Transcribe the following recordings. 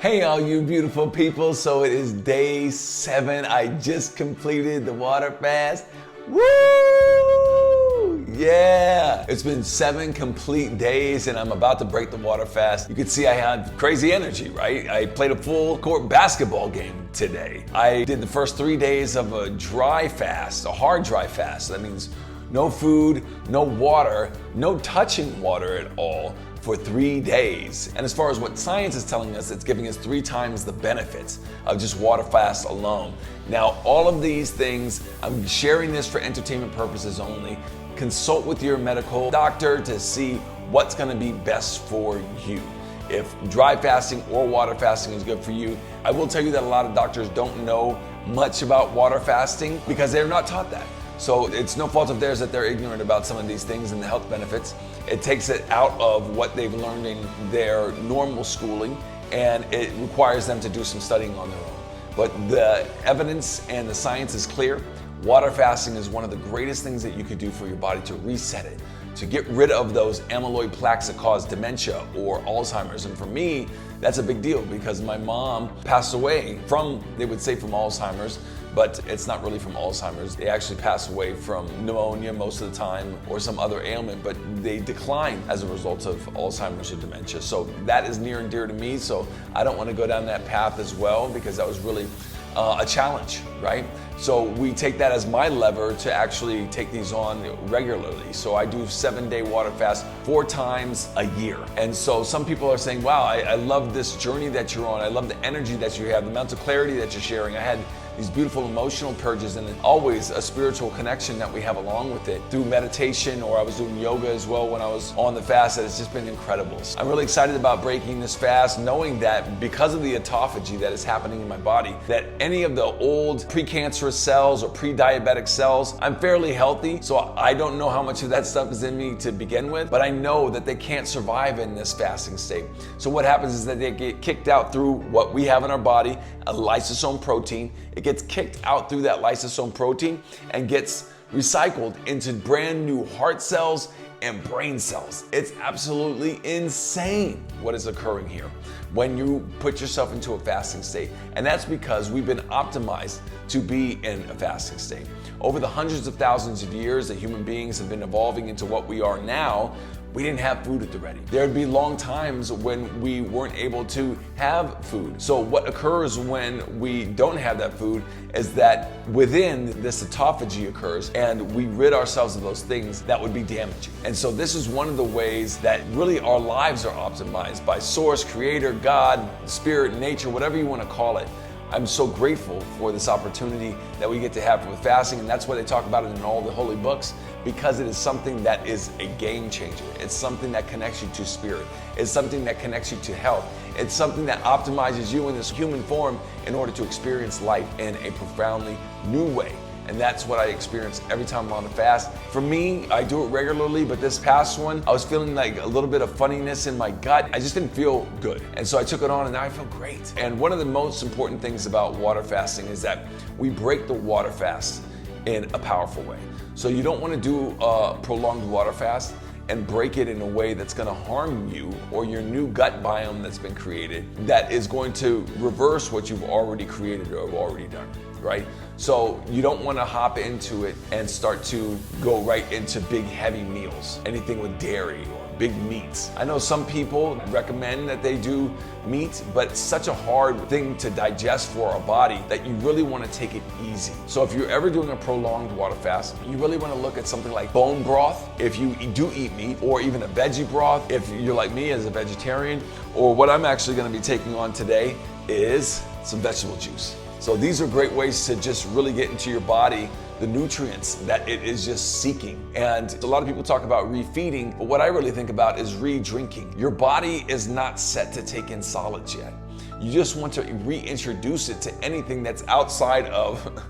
Hey all you beautiful people, so it is day 7. I just completed the water fast. Woo! Yeah! It's been 7 complete days and I'm about to break the water fast. You can see I had crazy energy, right? I played a full court basketball game today. I did the first 3 days of a dry fast, a hard dry fast. That means no food, no water, no touching water at all for 3 days. And as far as what science is telling us, it's giving us 3 times the benefits of just water fast alone. Now, all of these things, I'm sharing this for entertainment purposes only. Consult with your medical doctor to see what's gonna be best for you. If dry fasting or water fasting is good for you. I will tell you that a lot of doctors don't know much about water fasting because they're not taught that. So it's no fault of theirs that they're ignorant about some of these things and the health benefits. It takes it out of what they've learned in their normal schooling, and it requires them to do some studying on their own. But the evidence and the science is clear. Water fasting is one of the greatest things that you could do for your body to reset it, to get rid of those amyloid plaques that cause dementia or Alzheimer's. And for me, that's a big deal because my mom passed away from, they would say from Alzheimer's, but it's not really from Alzheimer's. They actually pass away from pneumonia most of the time or some other ailment, but they decline as a result of Alzheimer's or dementia. So that is near and dear to me. So I don't want to go down that path as well because that was really a challenge, right? So we take that as my lever to actually take these on regularly. So I do 7-day water fast 4 times a year. And so some people are saying, wow, I love this journey that you're on. I love the energy that you have, the mental clarity that you're sharing. I had these beautiful emotional purges and always a spiritual connection that we have along with it through meditation, or I was doing yoga as well when I was on the fast. It's just been incredible. I'm really excited about breaking this fast, knowing that because of the autophagy that is happening in my body, that any of the old precancerous cells or pre-diabetic cells, I'm fairly healthy, so I don't know how much of that stuff is in me to begin with, but I know that they can't survive in this fasting state. So what happens is that they get kicked out through what we have in our body, a lysosome protein. It gets kicked out through that lysosome protein and gets recycled into brand new heart cells and brain cells. It's absolutely insane what is occurring here when you put yourself into a fasting state. And that's because we've been optimized to be in a fasting state. Over the hundreds of thousands of years that human beings have been evolving into what we are now, we didn't have food at the ready. There'd be long times when we weren't able to have food. So what occurs when we don't have that food is that within this autophagy occurs and we rid ourselves of those things that would be damaging. And so this is one of the ways that really our lives are optimized by Source, Creator, God, Spirit, Nature, whatever you want to call it. I'm so grateful for this opportunity that we get to have with fasting, and that's why they talk about it in all the holy books, because it is something that is a game changer. It's something that connects you to spirit. It's something that connects you to health. It's something that optimizes you in this human form in order to experience life in a profoundly new way. And that's what I experience every time I'm on the fast. For me, I do it regularly, but this past one, I was feeling like a little bit of funniness in my gut. I just didn't feel good. And so I took it on and now I feel great. And one of the most important things about water fasting is that we break the water fast in a powerful way. So you don't want to do a prolonged water fast and break it in a way that's going to harm you or your new gut biome that's been created that is going to reverse what you've already created or have already done, right? So you don't want to hop into it and start to go right into big heavy meals, anything with dairy or big meats. I know some people recommend that they do meat, but it's such a hard thing to digest for our body that you really want to take it easy. So if you're ever doing a prolonged water fast, you really want to look at something like bone broth if you do eat meat, or even a veggie broth if you're like me as a vegetarian, or what I'm actually going to be taking on today is some vegetable juice. So these are great ways to just really get into your body the nutrients that it is just seeking. And a lot of people talk about refeeding, but what I really think about is re-drinking. Your body is not set to take in solids yet. You just want to reintroduce it to anything that's outside of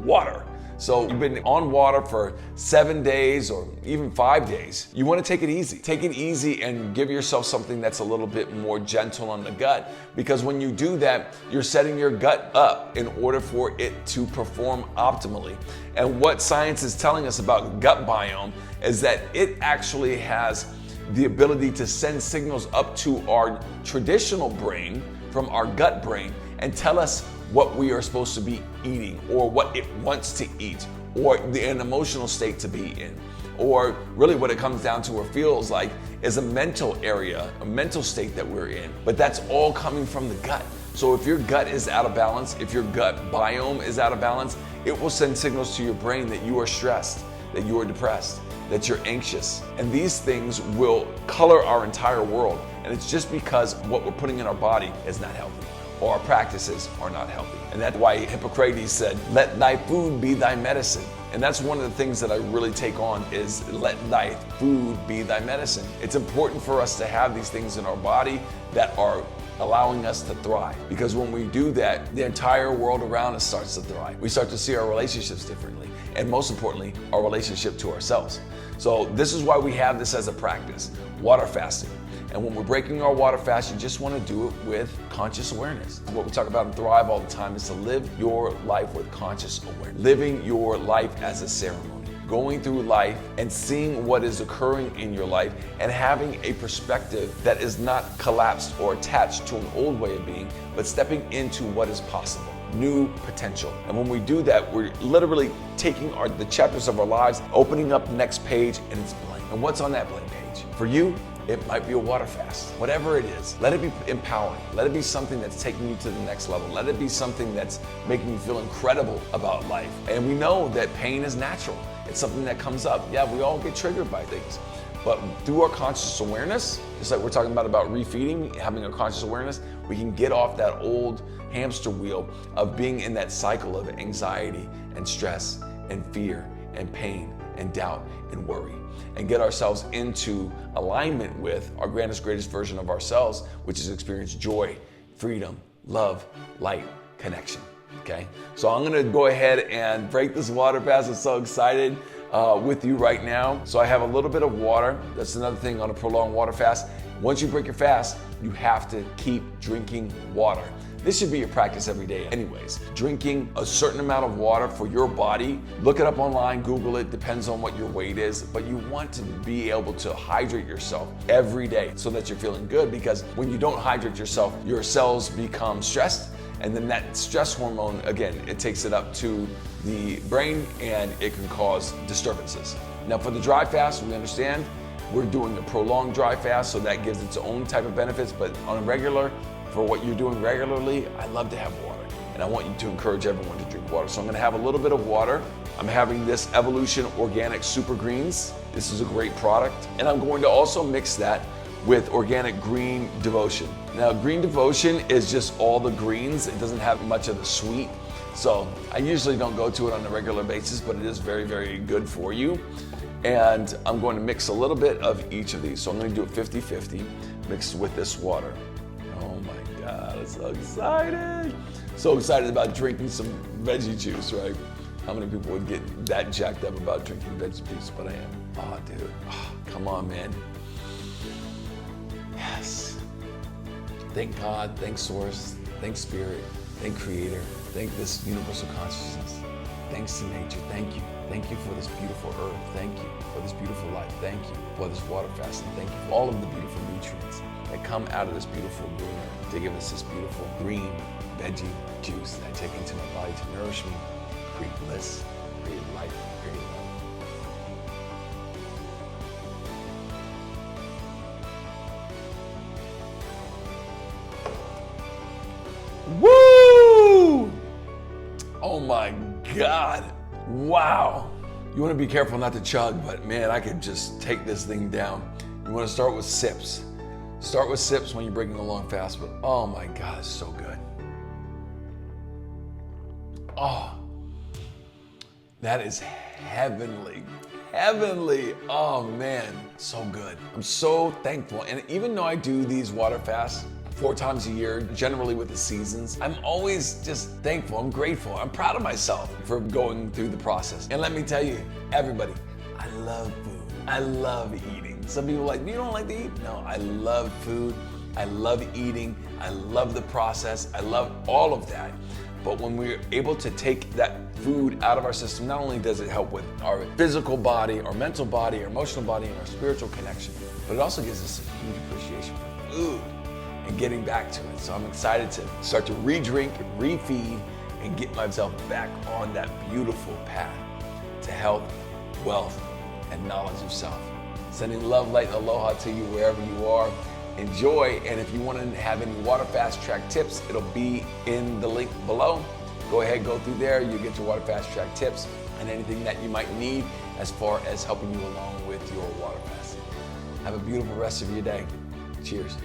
water. So you've been on water for 7 days or even 5 days. You want to take it easy. Take it easy and give yourself something that's a little bit more gentle on the gut, because when you do that, you're setting your gut up in order for it to perform optimally. And what science is telling us about gut biome is that it actually has the ability to send signals up to our traditional brain from our gut brain and tell us what we are supposed to be eating, or what it wants to eat, or an emotional state to be in. Or really what it comes down to or feels like is a mental area, a mental state that we're in. But that's all coming from the gut. So if your gut is out of balance, if your gut biome is out of balance, it will send signals to your brain that you are stressed, that you are depressed, that you're anxious. And these things will color our entire world. And it's just because what we're putting in our body is not healthy, or our practices are not healthy. And that's why Hippocrates said, let thy food be thy medicine. And that's one of the things that I really take on is let thy food be thy medicine. It's important for us to have these things in our body that are allowing us to thrive. Because when we do that, the entire world around us starts to thrive. We start to see our relationships differently. And most importantly, our relationship to ourselves. So this is why we have this as a practice, water fasting. And when we're breaking our water fast, you just want to do it with conscious awareness. What we talk about in Thrive all the time is to live your life with conscious awareness. Living your life as a ceremony. Going through life and seeing what is occurring in your life and having a perspective that is not collapsed or attached to an old way of being, but stepping into what is possible. New potential. And when we do that, we're literally taking the chapters of our lives, opening up the next page, and it's blank. And what's on that blank page? For you, it might be a water fast. Whatever it is, let it be empowering. Let it be something that's taking you to the next level. Let it be something that's making you feel incredible about life. And we know that pain is natural. It's something that comes up. Yeah, we all get triggered by things. But through our conscious awareness, just like we're talking about refeeding, having a conscious awareness, we can get off that old hamster wheel of being in that cycle of anxiety and stress and fear and pain and doubt and worry, and get ourselves into alignment with our greatest version of ourselves, which is experience joy, freedom, love, light, connection. Okay, so I'm gonna go ahead and break this water fast. I'm so excited with you right now. So I have a little bit of water. That's another thing on a prolonged water fast. Once you break your fast, you have to keep drinking water. This should be your practice every day anyways. Drinking a certain amount of water for your body. Look it up online, Google it, depends on what your weight is, but you want to be able to hydrate yourself every day so that you're feeling good, because when you don't hydrate yourself, your cells become stressed, and then that stress hormone, again, it takes it up to the brain and it can cause disturbances. Now for the dry fast, we understand we're doing a prolonged dry fast, so that gives its own type of benefits, but on a regular, for what you're doing regularly, I love to have water. And I want you to encourage everyone to drink water. So I'm gonna have a little bit of water. I'm having this Evolution Organic Super Greens. This is a great product. And I'm going to also mix that with Organic Green Devotion. Now, Green Devotion is just all the greens. It doesn't have much of the sweet. So I usually don't go to it on a regular basis, but it is very, very good for you. And I'm going to mix a little bit of each of these. So I'm gonna do it 50-50, mixed with this water. Oh my God, I'm so excited. So excited about drinking some veggie juice, right? How many people would get that jacked up about drinking veggie juice? But I am. Oh, dude, come on, man. Yes. Thank God, thank Source, thank Spirit, thank Creator, thank this universal consciousness. Thanks to nature, thank you. Thank you for this beautiful earth. Thank you for this beautiful life. Thank you for this water fasting. Thank you for all of the beautiful nutrients that come out of this beautiful green earth to give us this beautiful green veggie juice that I take into my body to nourish me, create bliss, create life, create love. Woo! Oh my God. Wow. You want to be careful not to chug, but man, I could just take this thing down. You want to start with sips. Start with sips when you're breaking a long fast, but oh my God, it's so good. Oh, that is heavenly. Heavenly. Oh man, so good. I'm so thankful. And even though I do these water fasts 4 times a year, generally with the seasons, I'm always just thankful. I'm grateful. I'm proud of myself for going through the process. And let me tell you, everybody, I love food. I love eating. Some people are like, you don't like to eat? No, I love food. I love eating. I love the process. I love all of that. But when we're able to take that food out of our system, not only does it help with our physical body, our mental body, our emotional body, and our spiritual connection, but it also gives us a huge appreciation for food. and getting back to it. So I'm excited to start to re-drink, refeed, and get myself back on that beautiful path to health, wealth, and knowledge of self. Sending love, light, and aloha to you wherever you are. Enjoy, and if you want to have any water fast track tips, it'll be in the link below. Go ahead, go through there. You get your water fast track tips and anything that you might need as far as helping you along with your water fast. Have a beautiful rest of your day. Cheers.